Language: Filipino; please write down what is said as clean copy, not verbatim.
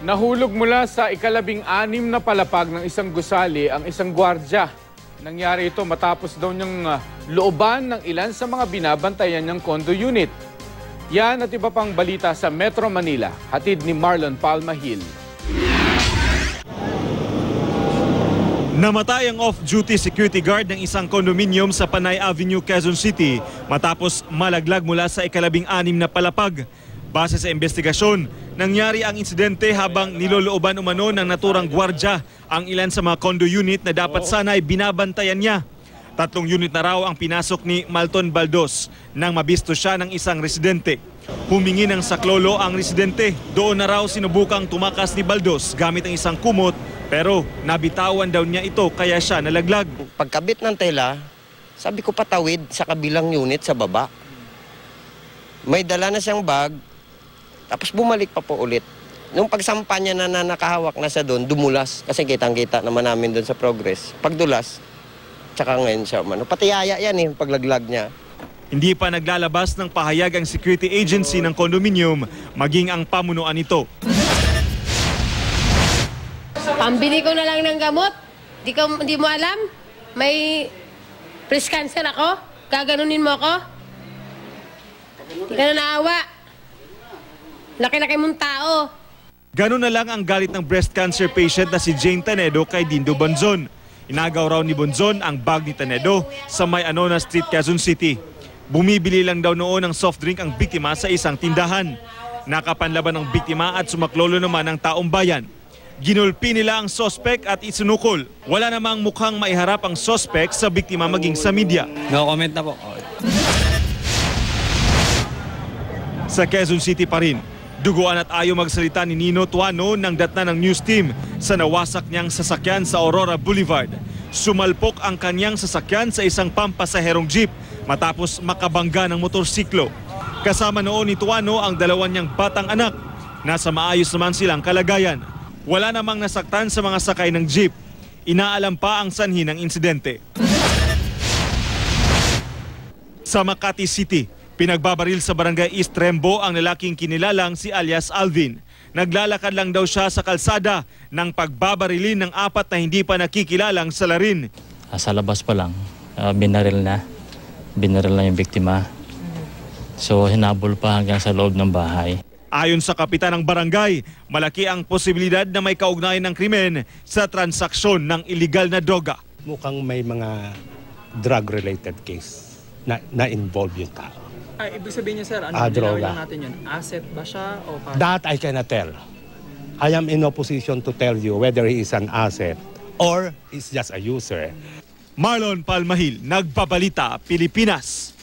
Nahulog mula sa ika-16 na palapag ng isang gusali ang isang gwardya. Nangyari ito matapos daw niyang looban ng ilan sa mga binabantayan niyang condo unit. Yan at iba pang balita sa Metro Manila. Hatid ni Marlon Palmahil. Namatay ang off-duty security guard ng isang condominium sa Panay Avenue, Quezon City matapos malaglag mula sa ika-16 na palapag. Base sa investigasyon, nangyari ang insidente habang nilolooban umano ng naturang gwardya ang ilan sa mga condo unit na dapat sana'y binabantayan niya. 3 unit na raw ang pinasok ni Malton Baldos nang mabisto siya ng isang residente. Humingi ng saklolo ang residente. Doon na raw sinubukang tumakas ni Baldos gamit ang isang kumot pero nabitawan daw niya ito kaya siya nalaglag. Pagkabit ng tela, sabi ko patawid sa kabilang unit sa baba. May dala na siyang bag. Tapos bumalik pa po ulit. Nung pagsampa niya na nakahawak na siya doon, dumulas. Kasi kitang-kita naman namin doon sa progress. Pagdulas, tsaka ngayon siya umano. Pati yaya yan eh, paglaglag niya. Hindi pa naglalabas ng pahayag ang security agency ng condominium, maging ang pamunuan nito. Pambili ko na lang ng gamot. Di mo alam? May breast cancer ako? Gaganunin mo ako? Di ka na naawa. Laki-laki mong tao. Ganun na lang ang galit ng breast cancer patient na si Jane Tanedo kay Dindo Bonzon. Inagaw raw ni Bonzon ang bag ni Tanedo sa May Anona Street, Quezon City. Bumibili lang daw noon ng soft drink ang biktima sa isang tindahan. Nakapanlaban ang biktima at sumaklolo naman ang taong bayan. Ginulpi nila ang sospek at isinukol. Wala namang mukhang maiharap ang sospek sa biktima maging sa media. No comment na po. Sa Quezon City pa rin, duguan at ayaw magsalita ni Nino Tuano ng datna ng news team sa nawasak niyang sasakyan sa Aurora Boulevard. Sumalpok ang kanyang sasakyan sa isang pampasaherong jeep matapos makabangga ng motorsiklo. Kasama noon ni Tuano ang 2 niyang batang anak. Nasa maayos naman silang kalagayan. Wala namang nasaktan sa mga sakay ng jeep. Inaalam pa ang sanhi ng insidente. Sa Makati City, pinagbabaril sa barangay East Rembo ang lalaking kinilalang si alias Alvin. Naglalakad lang daw siya sa kalsada ng pagbabarilin ng 4 na hindi pa nakikilalang salarin. Sa labas pa lang, binaril na yung biktima. So hinabol pa hanggang sa loob ng bahay. Ayon sa kapitan ng barangay, malaki ang posibilidad na may kaugnayan ng krimen sa transaksyon ng iligal na droga. Mukhang may mga drug-related case na-involve yung tao. Ibig sabihin niya, sir, ano droga. natin yun? Asset ba siya o That I cannot tell. I am in opposition to tell you whether he is an asset or is just a user. Marlon Palmahil, Nagbabalita, Pilipinas.